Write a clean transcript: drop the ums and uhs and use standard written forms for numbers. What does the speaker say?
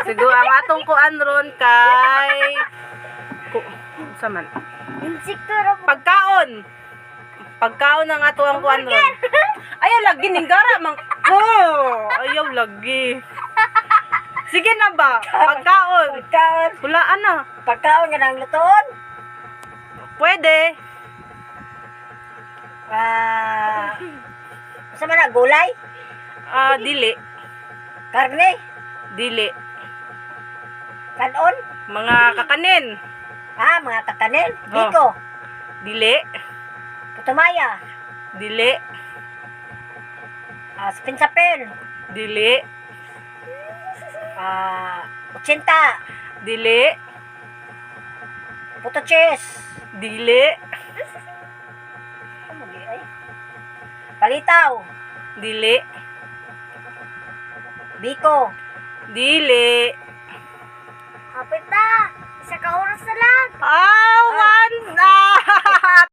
Siguro ang atong kuan ron kay sa man. Insekto ra mo. Pagkaon. Pagkaon ang ato ang kuan ron. Ayaw lagi ning gara mang. Oh, ayaw lagi. Sige na ba? Pagkaon. Pagkaon. Hulaan na. Pagkaon nga nang lutoon. Pwede. Sa man na gulay, Dili. karne, Dili. kanon, Mga kakanin. mga kakanin, biko, Dili. putumaya, Dili. spinsapel, Dili. 80, Dili. puto cheese, Dili. palitaw, Dili. biko, Dili.